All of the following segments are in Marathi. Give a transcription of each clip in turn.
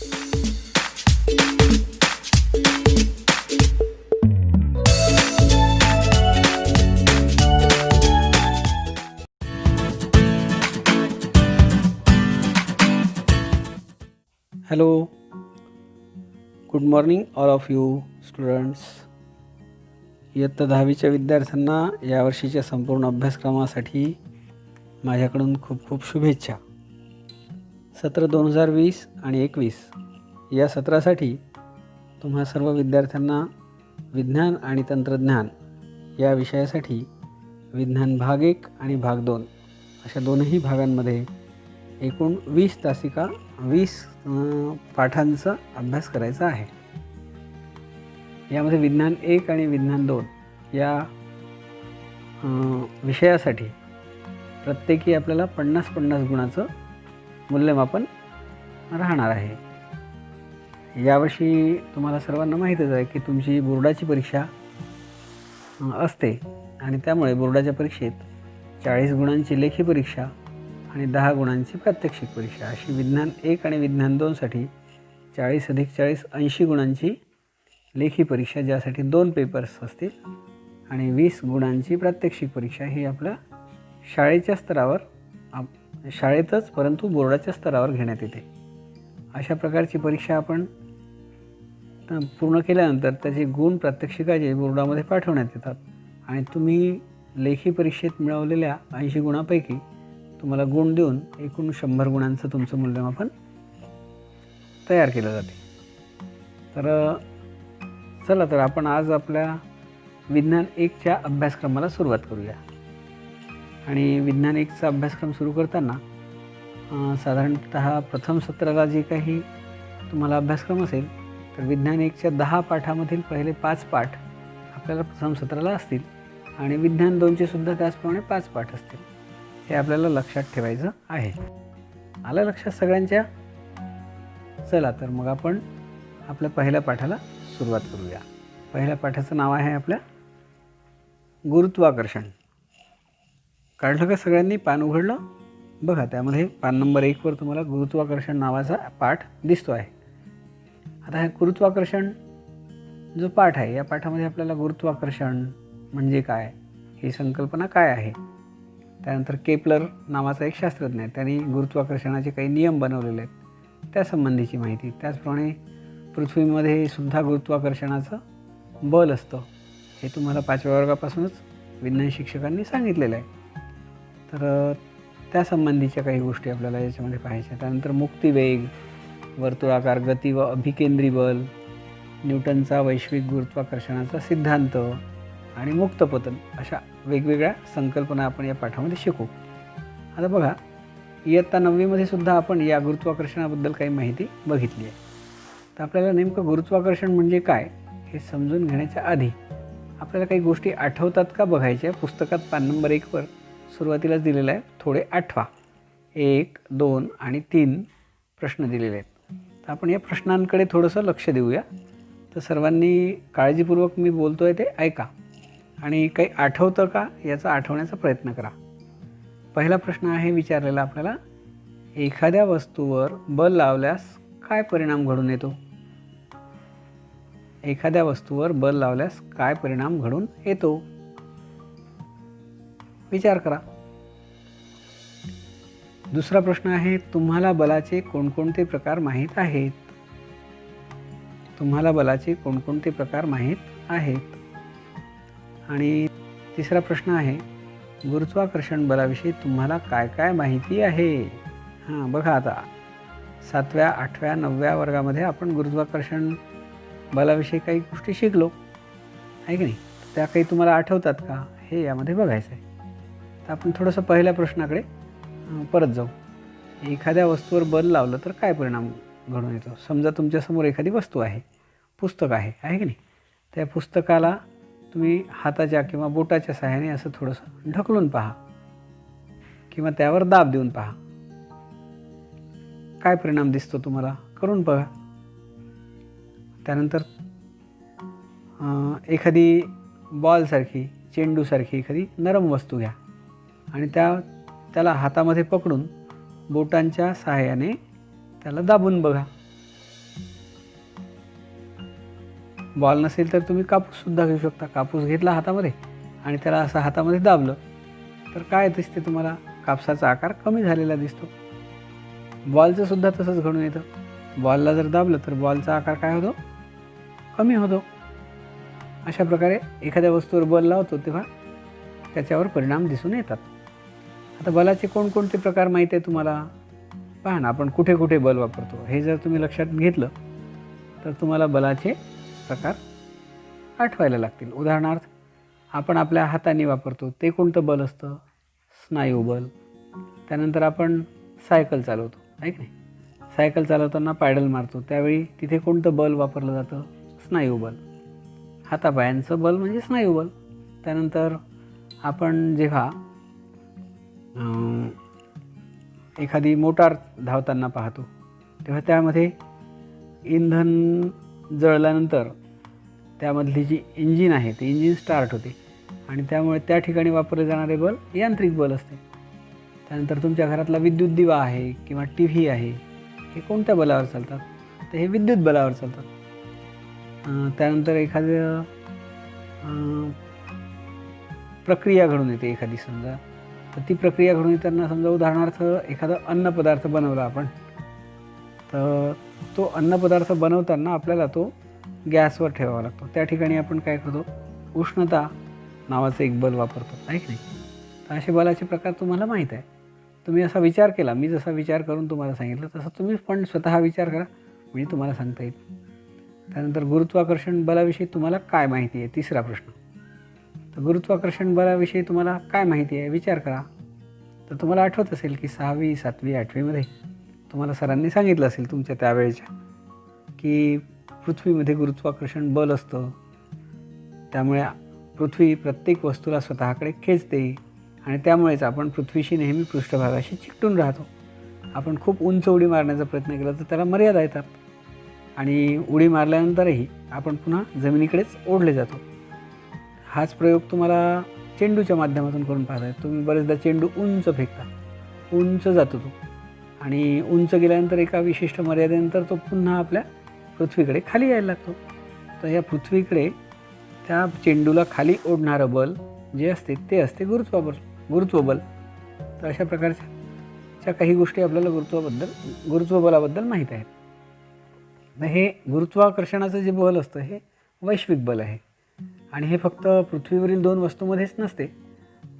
Hello, good morning all of you students. इयत्ता 10वीच्या विद्यार्थ्यांना यावर्षीच्या संपूर्ण अभ्यासक्रमासाठी माझ्याकडून खूप खूप शुभेच्छा. सत्र 2020 आणि 21 या सत्रासाठी तुम्हा सर्व विद्यार्थ्यांना विज्ञान आणि तंत्रज्ञान या विषयासाठी विज्ञान भाग 1 आणि भाग 2 अशा दोनही भागांमध्ये एकूण 20 तासिका 20 पाठांचा अभ्यास करायचा आहे. यामध्ये विज्ञान 1 आणि विज्ञान 2 या विषयासाठी प्रत्येकी आपल्याला 50-50 गुणाचं मूल्यमापन राहणार आहे. यावर्षी तुम्हाला सर्वांना माहीतच आहे की तुमची बोर्डाची परीक्षा असते आणि त्यामुळे बोर्डाच्या परीक्षेत 40 गुणांची लेखी परीक्षा आणि 10 गुणांची प्रात्यक्षिक परीक्षा अशी विज्ञान 1 आणि विज्ञान 2साठी 40 + 40 80 गुणांची लेखी परीक्षा, ज्यासाठी 2 पेपर्स असतील, आणि 20 गुणांची प्रात्यक्षिक परीक्षा ही आपल्या शाळेच्या स्तरावर शाळेतच परंतु बोर्डाच्या स्तरावर घेण्यात येते. अशा प्रकारची परीक्षा आपण पूर्ण केल्यानंतर त्याचे गुण प्रात्यक्षिकाचे बोर्डामध्ये पाठवण्यात येतात आणि तुम्ही लेखी परीक्षेत मिळवलेल्या 80 गुणांपैकी तुम्हाला गुण देऊन एकूण 100 गुणांचं तुमचं मूल्यमापन तयार केलं जाते. तर चला तर आपण आज आपल्या विज्ञान 1च्या अभ्यासक्रमाला सुरुवात करूया. आणि विज्ञान 1चा अभ्यासक्रम सुरू करताना साधारणतः प्रथम सत्राला जे काही तुम्हाला अभ्यासक्रम असेल तर विज्ञान 1च्या 10 पाठामधील पहिले 5 पाठ आपल्याला प्रथम सत्राला असतील आणि विज्ञान 2चे सुद्धा त्याचप्रमाणे 5 पाठ असतील. हे आपल्याला लक्षात ठेवायचं आहे. आलं लक्षात सगळ्यांच्या? चला तर मग आपण आपल्या पहिल्या पाठाला सुरुवात करूया. पहिल्या पाठाचं नाव आहे आपल्या गुरुत्वाकर्षण. काढलं का सगळ्यांनी? पान उघडलं बघा, त्यामध्ये पान नंबर 1 वर तुम्हाला गुरुत्वाकर्षण नावाचा पाठ दिसतो आहे. आता हे गुरुत्वाकर्षण जो पाठ आहे, या पाठामध्ये आपल्याला गुरुत्वाकर्षण म्हणजे काय, ही संकल्पना काय आहे, त्यानंतर केपलर नावाचा एक शास्त्रज्ञ आहे, त्यांनी गुरुत्वाकर्षणाचे काही नियम बनवलेले आहेत त्यासंबंधीची माहिती, त्याचप्रमाणे पृथ्वीमध्ये सुद्धा गुरुत्वाकर्षणाचं बल असतं, हे तुम्हाला 5व्या वर्गापासूनच विज्ञान शिक्षकांनी सांगितलेलं आहे. तर त्यासंबंधीच्या काही गोष्टी आपल्याला याच्यामध्ये पाहायच्या. त्यानंतर मुक्तिवेग, वर्तुळाकार गती व अभिकेंद्री बल, न्यूटनचा वैश्विक गुरुत्वाकर्षणाचा सिद्धांत आणि मुक्तपतन अशा वेगवेगळ्या संकल्पना आपण या पाठामध्ये शिकू. आता बघा, इयत्ता 9वीमध्ये सुद्धा आपण या गुरुत्वाकर्षणाबद्दल काही माहिती बघितली आहे. तर आपल्याला नेमकं गुरुत्वाकर्षण म्हणजे काय हे समजून घेण्याच्या आधी आपल्याला काही गोष्टी आठवतात का बघायच्या. पुस्तकात पान नंबर 1 वर सुरुवातीलाच दिलेलं आहे, थोडे आठवा. 1, 2 आणि 3 प्रश्न दिलेले आहेत. तर आपण या प्रश्नांकडे थोडंसं लक्ष देऊया. तर सर्वांनी काळजीपूर्वक मी बोलतो आहे ते ऐका आणि काही आठवतं का याचा आठवण्याचा प्रयत्न करा. पहिला प्रश्न आहे विचारलेला आपल्याला, एखाद्या वस्तूवर बल लावल्यास काय परिणाम घडून येतो? एखाद्या वस्तूवर बल लावल्यास काय परिणाम घडून येतो? विचार करा. दुसरा प्रश्न आहे, तुम्हाला बलाचे कोणकोणते प्रकार माहीत आहेत? तुम्हाला बलाचे कोणकोणते प्रकार माहीत आहेत? आणि तिसरा प्रश्न आहे, गुरुत्वाकर्षण बलाविषयी तुम्हाला काय काय माहिती आहे? बघा, आता 7व्या, 8व्या, 9व्या वर्गामध्ये आपण गुरुत्वाकर्षण बलाविषयी काही गोष्टी शिकलो आहे की नाही? त्या काही तुम्हाला आठवतात का हे यामध्ये बघायचं आहे. तर आपण थोडंसं पहिल्या प्रश्नाकडे परत जाऊ. एखाद्या वस्तूवर बल लावलं तर काय परिणाम घडून येतो? समजा तुमच्यासमोर एखादी वस्तू आहे, पुस्तक आहे की नाही? त्या पुस्तकाला तुम्ही हाताच्या किंवा बोटाच्या सहाय्याने असं थोडंसं ढकलून पहा किंवा त्यावर दाब देऊन पहा. काय परिणाम दिसतो तुम्हाला? करून बघा. त्यानंतर एखादी बॉलसारखी, चेंडूसारखी एखादी नरम वस्तू घ्या आणि त्याला हातामध्ये पकडून बोटांच्या सहाय्याने त्याला दाबून बघा. बॉल नसेल तर तुम्ही कापूससुद्धा घेऊ शकता. कापूस घेतला हातामध्ये आणि त्याला असं हातामध्ये दाबलं तर काय दिसते तुम्हाला? कापसाचा आकार कमी झालेला दिसतो. बॉलचं सुद्धा तसंच घडून येतं. बॉलला जर दाबलं तर बॉलचा आकार काय होतो? कमी होतो. अशा प्रकारे एखाद्या वस्तूवर बल लावतो तेव्हा त्याच्यावर परिणाम दिसून येतात. आता बलाचे कोणकोणते प्रकार माहीत आहे तुम्हाला? पहा ना, आपण कुठे कुठे बल वापरतो हे जर तुम्ही लक्षात घेतलं तर तुम्हाला बलाचे प्रकार आठवायला लागतील. उदाहरणार्थ, आपण आपल्या हाताने वापरतो ते कोणतं बल असतं? स्नायुबल. त्यानंतर आपण सायकल चालवतो, आहे की नाही? सायकल चालवताना पॅडल मारतो त्यावेळी तिथे कोणतं बल वापरलं जातं? स्नायुबल. हातापायांचं बल म्हणजे स्नायुबल. त्यानंतर आपण जेव्हा एखादी मोटार धावताना पाहतो तेव्हा त्यामध्ये इंधन जळल्यानंतर त्यामधली जी इंजिन आहे ते इंजिन स्टार्ट होते आणि त्यामुळे त्या ठिकाणी वापरले जाणारे बल यांत्रिक बल असते. त्यानंतर तुमच्या घरातला विद्युत दिवा आहे किंवा टी व्ही आहे, हे कोणत्या बलावर चालतात? तर हे विद्युत बलावर चालतात. त्यानंतर एखादं प्रक्रिया घडून येते एखादी, समजा तर ती प्रक्रिया घडून येताना समजा उदाहरणार्थ एखादा अन्नपदार्थ बनवला आपण, तर तो अन्नपदार्थ बनवताना आपल्याला तो गॅसवर ठेवावा लागतो. त्या ठिकाणी आपण काय करतो? उष्णता नावाचं एक बल वापरतो, आहे की नाही? तर असे बलाचे प्रकार तुम्हाला माहीत आहे. तुम्ही असा विचार केला, मी जसा विचार करून तुम्हाला सांगितलं तसं तुम्ही पण स्वतः विचार करा, म्हणजे तुम्हाला सांगता येईल. त्यानंतर गुरुत्वाकर्षण बलाविषयी तुम्हाला काय माहिती आहे? तिसरा प्रश्न. तर गुरुत्वाकर्षण बलाविषयी तुम्हाला काय माहिती आहे? विचार करा. तर तुम्हाला आठवत असेल की 6वी, 7वी, 8वीमध्ये तुम्हाला सरांनी सांगितलं असेल तुमच्या त्यावेळेच्या की पृथ्वीमध्ये गुरुत्वाकर्षण बल असतं. त्यामुळे पृथ्वी प्रत्येक वस्तूला स्वतःकडे खेचते आणि त्यामुळेच आपण पृथ्वीशी नेहमी पृष्ठभागाशी चिकटून राहतो. आपण खूप उंच उडी मारण्याचा प्रयत्न केला तर त्याला मर्यादा येतात आणि उडी मारल्यानंतरही आपण पुन्हा जमिनीकडेच ओढले जातो. हाच प्रयोग तुम्हाला चेंडूच्या माध्यमातून करून पाहता येतो. तुम्ही बरेचदा चेंडू उंच फेकता, उंच जातो तो आणि उंच गेल्यानंतर एका विशिष्ट मर्यादेनंतर तो पुन्हा आपल्या पृथ्वीकडे खाली यायला लागतो. तर या पृथ्वीकडे त्या चेंडूला खाली ओढणारं बल जे असते ते असते गुरुत्वबल. तर अशा प्रकारच्या काही गोष्टी आपल्याला गुरुत्वबलाबद्दल माहीत आहेत. तर हे गुरुत्वाकर्षणाचं जे बल असतं हे वैश्विक बल आहे आणि हे फक्त पृथ्वीवरील 2 वस्तूमध्येच नसते,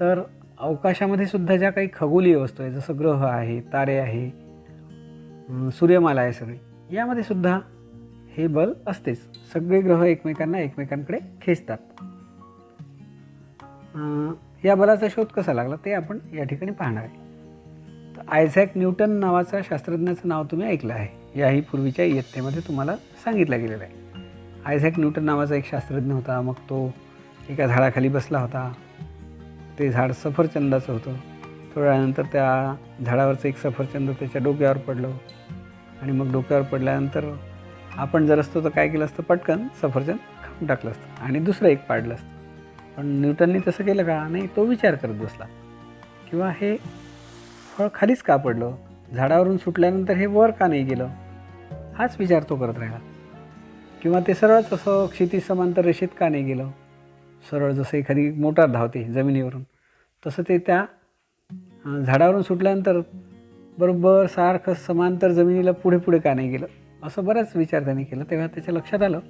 तर अवकाशामध्ये सुद्धा ज्या काही खगोलीय वस्तू आहेत, जसं ग्रह आहे, तारे आहे, सूर्यमाला आहे सगळी, यामध्ये सुद्धा हे बल असतेच. सगळे ग्रह एकमेकांकडे खेचतात. या बलाचा शोध कसा लागला ते आपण या ठिकाणी पाहणार आहे. तर आयझॅक न्यूटन नावाचा शास्त्रज्ञाचं नाव तुम्ही ऐकलं आहे, याही पूर्वीच्या इयत्तेमध्ये तुम्हाला सांगितलं गेलेलं आहे. आयझॅक न्यूटन नावाचा एक शास्त्रज्ञ होता. मग तो एका झाडाखाली बसला होता. ते झाड सफरचंदाचं होतं. थोड्या वेळानंतर त्या झाडावरचं एक सफरचंद त्याच्या डोक्यावर पडलं आणि मग डोक्यावर पडल्यानंतर आपण जर असतो तर काय केलं असतं? पटकन सफरचंद खाऊन टाकलं असतं आणि दुसरं एक पाडलं असतं. पण न्यूटननी तसं केलं का? नाही. तो विचार करत बसला किंवा हे फळ खालीच का पडलं? झाडावरून सुटल्यानंतर हे वर का नाही गेलं? हाच विचार तो करत राहिला. किंवा ते सरळच असं क्षितिज समांतर रेषेत का नाही गेलं? सरळ जसं एखादी मोटार धावते जमिनीवरून तसं ते त्या झाडावरून सुटल्यानंतर बरोबर सारखं समांतर जमिनीला पुढे पुढे का नाही गेलं? असं बराच विचार त्याने केला. तेव्हा त्याच्या लक्षात आलं,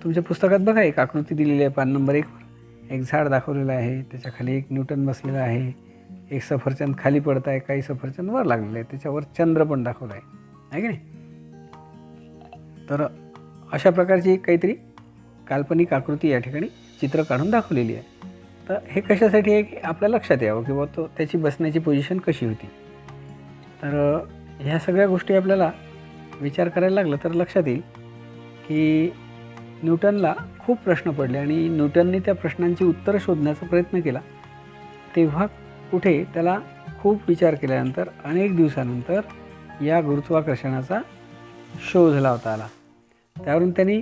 तुमच्या पुस्तकात बघा एक आकृती दिलेली आहे पान नंबर 1वर. एक झाड दाखवलेलं आहे, त्याच्याखाली एक न्यूटन बसलेला आहे, एक सफरचंद खाली पडत आहे, काही सफरचंद वर लागलेलं आहे, त्याच्यावर चंद्र पण दाखवला आहे की नाही? तर अशा प्रकारची एक काहीतरी काल्पनिक आकृती या ठिकाणी चित्र काढून दाखवलेली आहे. तर हे कशासाठी आहे की आपल्या लक्षात यावं किंवा तो त्याची बसण्याची पोझिशन कशी होती. तर ह्या सगळ्या गोष्टी आपल्याला विचार करायला लागलं तर लक्षात येईल की न्यूटनला खूप प्रश्न पडले आणि न्यूटनने त्या प्रश्नांची उत्तरं शोधण्याचा प्रयत्न केला. तेव्हा कुठे त्याला खूप विचार केल्यानंतर अनेक दिवसानंतर या गुरुत्वाकर्षणाचा शोध लावता आला. त्यावरून त्यांनी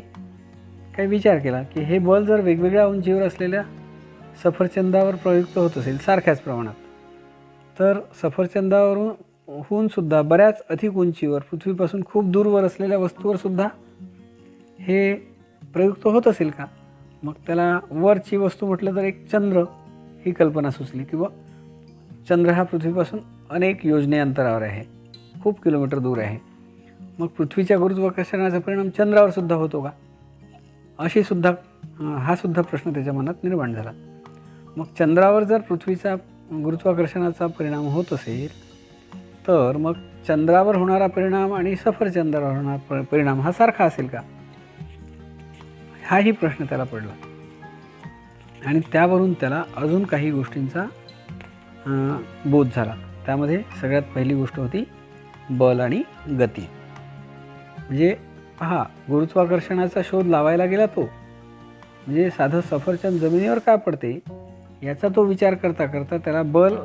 काही विचार केला की हे बल जर वेगवेगळ्या उंचीवर असलेल्या सफरचंदावर प्रयुक्त होत असेल सारख्याच प्रमाणात, तर सफरचंदावरून सुद्धा बऱ्याच अधिक उंचीवर पृथ्वीपासून खूप दूरवर असलेल्या वस्तूवर सुद्धा हे प्रयुक्त होत असेल का? मग त्याला वरची वस्तू म्हटलं तर एक चंद्र ही कल्पना सुचली, किंवा चंद्र हा पृथ्वीपासून अनेक योजने अंतरावर आहे, खूप किलोमीटर दूर आहे. मग पृथ्वीच्या गुरुत्वाकर्षणाचा परिणाम चंद्रावर सुद्धा होतो का? हा सुद्धा प्रश्न त्याच्या मनात निर्माण झाला. मग चंद्रावर जर पृथ्वीचा गुरुत्वाकर्षणाचा परिणाम होत असेल तर मग चंद्रावर होणारा परिणाम आणि सफरचंद्रावर होणारा परिणाम हा सारखा असेल का? हाही प्रश्न त्याला पडला. आणि त्यावरून त्याला अजून काही गोष्टींचा बोध झाला. त्यामध्ये सगळ्यात पहिली गोष्ट होती बल आणि गती. म्हणजे पहा, गुरुत्वाकर्षणाचा शोध लावायला गेला तो, म्हणजे साधं सफरचंद जमिनीवर का पडते याचा तो विचार करता करता त्याला बल,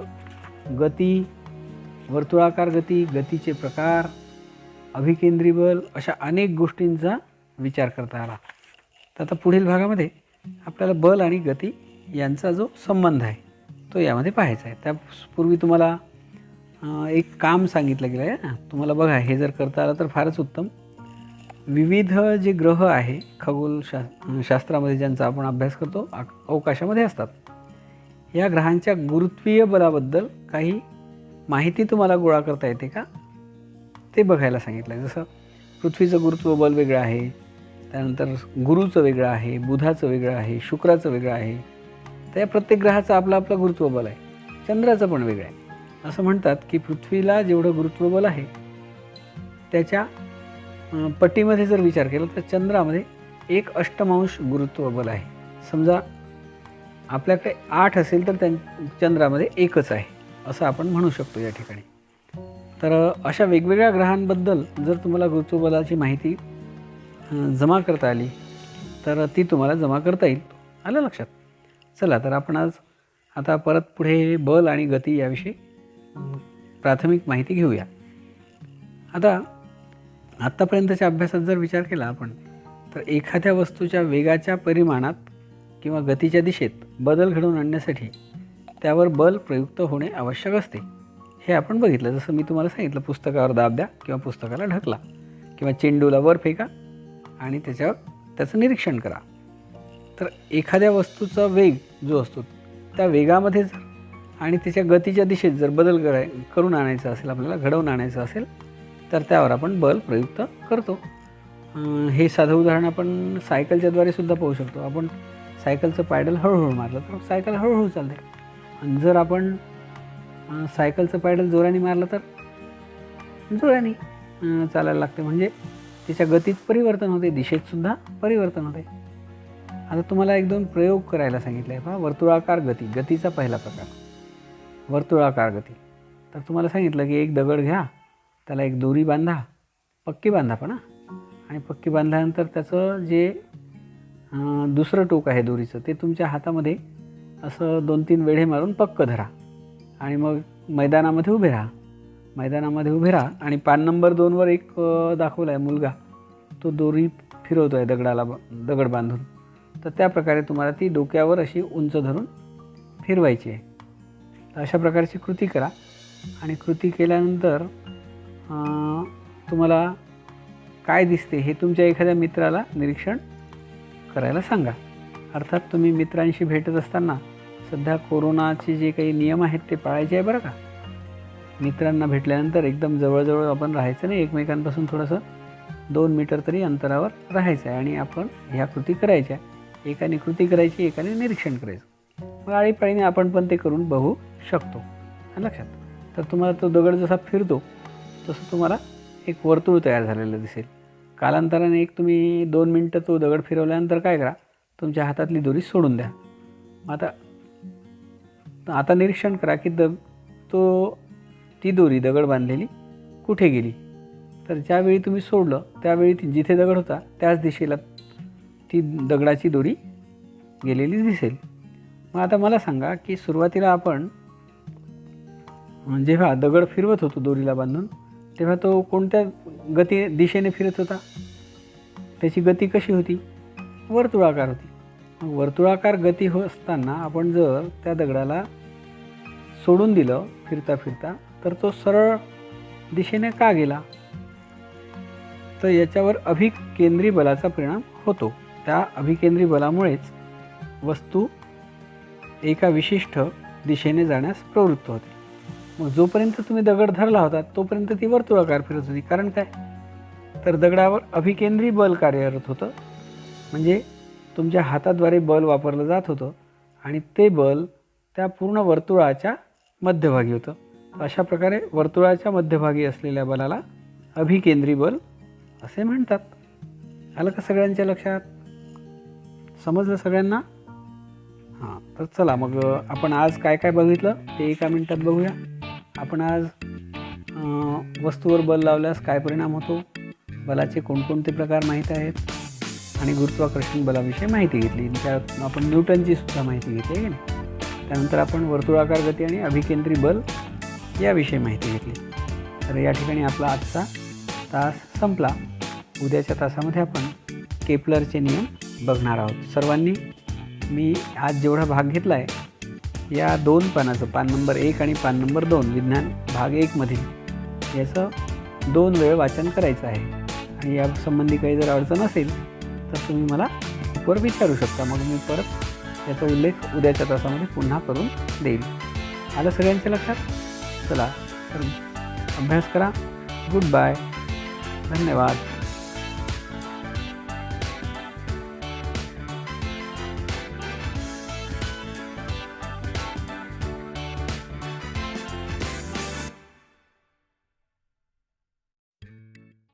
गती, वर्तुळाकार गती, गतीचे प्रकार, अभिकेंद्री बल अशा अनेक गोष्टींचा विचार करता आला. तर आता पुढील भागामध्ये आपल्याला बल आणि गती यांचा जो संबंध आहे तो यामध्ये पाहायचा आहे. त्यापूर्वी तुम्हाला एक काम सांगितलं गेलं आहे. तुम्हाला बघा, हे जर करता आलं तर फारच उत्तम. विविध जे ग्रह आहे शास्त्रामध्ये ज्यांचा आपण अभ्यास करतो, अवकाशामध्ये असतात, या ग्रहांच्या गुरुत्वीय बलाबद्दल काही माहिती तुम्हाला गोळा करता येते का ते बघायला सांगितलं आहे. जसं पृथ्वीचं गुरुत्व बल वेगळं आहे, त्यानंतर गुरुचं वेगळं आहे, बुधाचं वेगळं आहे, शुक्राचं वेगळं आहे. त्या प्रत्येक ग्रहाचं आपलं आपलं गुरुत्व बल आहे. चंद्राचं पण वेगळं आहे. असं म्हणतात की पृथ्वीला जेवढं गुरुत्व बल आहे त्याच्या पट्टीमध्ये जर विचार केला तर चंद्रामध्ये 1/8 गुरुत्व बल आहे. समजा आपल्याकडे 8 असेल तर चंद्रामध्ये 1च आहे असं आपण म्हणू शकतो या ठिकाणी. तर अशा वेगवेगळ्या ग्रहांबद्दल जर तुम्हाला गुरुत्वबलाची माहिती जमा करता आली तर ती तुम्हाला जमा करता येईल. आलं लक्षात? चला, तर आपण आता परत पुढे बल आणि गती याविषयी प्राथमिक माहिती घेऊया. आत्तापर्यंतच्या अभ्यासात जर विचार केला आपण तर एखाद्या वस्तूच्या वेगाच्या परिमाणात किंवा गतीच्या दिशेत बदल घडवून आणण्यासाठी त्यावर बल प्रयुक्त होणे आवश्यक असते, हे आपण बघितलं. जसं मी तुम्हाला सांगितलं, पुस्तकावर दाब द्या किंवा पुस्तकाला ढकला किंवा चेंडूला वर फेका आणि त्याचं निरीक्षण करा. तर एखाद्या वस्तूचा वेग जो असतो त्या वेगामध्ये जर आणि त्याच्या गतीच्या दिशेत जर बदल करून आणायचा असेल, आपल्याला घडवून आणायचं असेल तर त्यावर आपण बल प्रयुक्त करतो. हे साधं उदाहरण आपण सायकलच्याद्वारे सुद्धा पाहू शकतो. आपण सायकलचं पॅडल हळूहळू मारलं तर सायकल हळूहळू चालते, आणि जर आपण सायकलचं पॅडल जोराने मारलं तर जोराने चालायला लागते. म्हणजे त्याच्या गतीत परिवर्तन होते, दिशेतसुद्धा परिवर्तन होते. आता तुम्हाला 1-2 प्रयोग करायला सांगितले आहे. पहा, वर्तुळाकार गती, गतीचा पहिला प्रकार वर्तुळाकार गती. तर तुम्हाला सांगितलं की एक दगड घ्या, त्याला एक दोरी बांधा, पक्की बांधा पण, आणि पक्की बांधल्यानंतर त्याचं जे दुसरं टोक आहे दोरीचं ते तुमच्या हातामध्ये असं 2-3 वेढे मारून पक्क धरा, आणि मग मैदानामध्ये उभे राहा. आणि पान नंबर 2वर एक दाखवला आहे मुलगा, तो दोरी फिरवतो आहे दगड बांधून. तर त्या प्रकारे तुम्हाला ती डोक्यावर अशी उंच धरून फिरवायची आहे. तर अशा प्रकारची कृती करा, आणि कृती केल्यानंतर तुम्हाला काय दिसते हे तुमच्या एखाद्या मित्राला निरीक्षण करायला सांगा. अर्थात तुम्ही मित्रांशी भेटत असताना सध्या कोरोनाचे जे काही नियम आहेत ते पाळायचे आहे बरं का. मित्रांना भेटल्यानंतर एकदम जवळजवळ आपण राहायचं नाही, एकमेकांपासून थोडंसं 2 मीटर तरी अंतरावर राहायचं आहे, आणि आपण ह्या कृती करायच्या. एकाने कृती करायची, एकाने निरीक्षण करायचं. मग आळीपाळीने आपण पण ते करून बघू शकतो. लक्षात? तर तुम्हाला तो दगड जसा फिरतो तसं तुम्हाला एक वर्तुळ तयार झालेलं दिसेल. कालांतराने तुम्ही 2 मिनटं तो दगड फिरवल्यानंतर काय करा, तुमच्या हातातली दोरी सोडून द्या. आता निरीक्षण करा की ती दोरी दगड बांधलेली कुठे गेली. तर ज्यावेळी तुम्ही सोडलं त्यावेळी जिथे दगड होता त्याच दिशेला ती दगडाची दोरी गेलेली दिसेल. मग आता मला सांगा की सुरुवातीला आपण जेव्हा दगड फिरवत होतो दोरीला बांधून, तेव्हा तो कोणत्या दिशेने फिरत होता, त्याची गती कशी होती? वर्तुळाकार होती. वर्तुळाकार गती असताना आपण जर त्या दगडाला सोडून दिलं फिरता फिरता तर तो सरळ दिशेने का गेला? तर याच्यावर अभिकेंद्री बलाचा परिणाम होतो. त्या अभिकेंद्री बलामुळेच वस्तू एका विशिष्ट दिशेने जाण्यास प्रवृत्त होते. मग जोपर्यंत तुम्ही दगड धरला होता तोपर्यंत ती वर्तुळाकार फिरत होती. कारण काय, तर दगडावर अभिकेंद्री बल कार्यरत होतं. म्हणजे तुमच्या हाताद्वारे बल वापरलं जात होतं आणि ते बल त्या पूर्ण वर्तुळाच्या मध्यभागी होतं. अशा प्रकारे वर्तुळाच्या मध्यभागी असलेल्या बलाला अभिकेंद्री बल असे म्हणतात. आलं का सगळ्यांच्या लक्षात? समजलं सगळ्यांना? हां, तर चला मग आपण आज काय काय बघितलं ते एका मिनिटात बघूया. आपण आज वस्तूवर बल लावल्यास काय परिणाम होतो, बलाचे कोणकोणते प्रकार माहीत आहेत आणि गुरुत्वाकर्षण बलाविषयी माहिती घेतली. त्यात आपण न्यूटनची सुद्धा माहिती घेतली आहे की नाही. त्यानंतर आपण वर्तुळाकार गती आणि अभिकेंद्री बल याविषयी माहिती घेतली. तर या ठिकाणी आपला आजचा तास संपला. उद्याच्या तासामध्ये आपण केपलरचे नियम बघणार आहोत. सर्वांनी मी आज जेवढा भाग घेतला आहे या 2 पानाचं, पान नंबर 1 आणि पान नंबर 2 विज्ञान भाग 1 मधील याचं 2 वेळ वाचन करायचं आहे. आणि या संबंधी काही जर अडचण असेल तर तुम्ही मला वर विचारू शकता. मग मी परत याचा उल्लेख उद्याच्या तासामध्ये पुन्हा करून देईल. आलं सगळ्यांच्या लक्षात? चला तर अभ्यास करा. Goodbye. धन्यवाद.